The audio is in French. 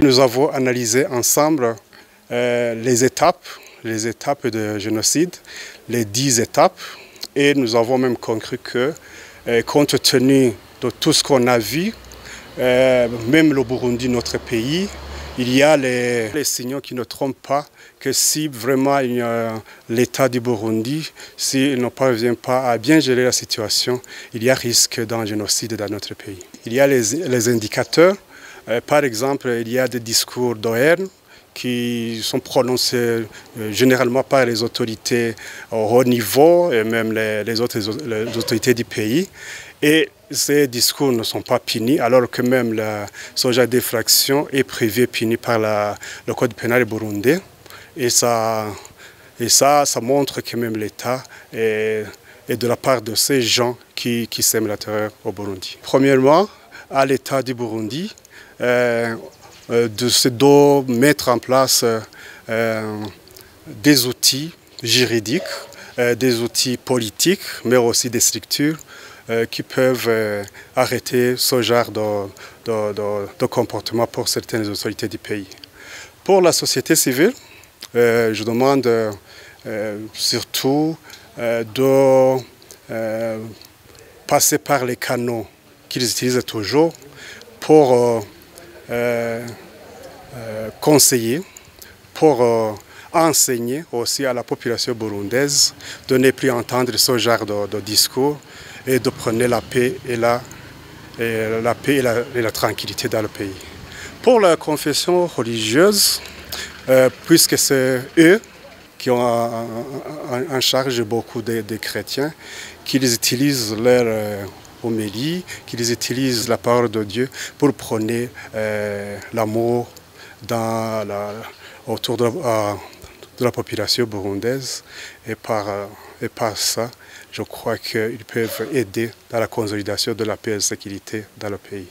Nous avons analysé ensemble les étapes de génocide, les 10 étapes, et nous avons même conclu que, compte tenu de tout ce qu'on a vu, même le Burundi, notre pays, il y a les signaux qui ne trompent pas que si vraiment l'État du Burundi, s'il ne parvient pas à bien gérer la situation, il y a risque d'un génocide dans notre pays. Il y a les indicateurs, par exemple, il y a des discours de haine qui sont prononcés généralement par les autorités au haut niveau et même les autorités du pays. Et ces discours ne sont pas punis, alors que même ce genre d'infraction est prévu et puni par le Code pénal burundais. Et ça montre que même l'État est de la part de ces gens qui sèment la terreur au Burundi. Premièrement, à l'État du Burundi, de mettre en place des outils juridiques, des outils politiques, mais aussi des structures qui peuvent arrêter ce genre de comportement pour certaines autorités du pays. Pour la société civile, je demande surtout de passer par les canaux qu'ils utilisent toujours pour conseiller, pour enseigner aussi à la population burundaise de ne plus entendre ce genre de discours et de prôner la paix et la tranquillité dans le pays. Pour la confession religieuse, puisque c'est eux qui ont en charge beaucoup des chrétiens, qu'ils utilisent leur homélie, qu'ils utilisent la parole de Dieu pour prôner l'amour autour de la population burundaise. Et par ça, je crois qu'ils peuvent aider dans la consolidation de la paix et de la sécurité dans le pays.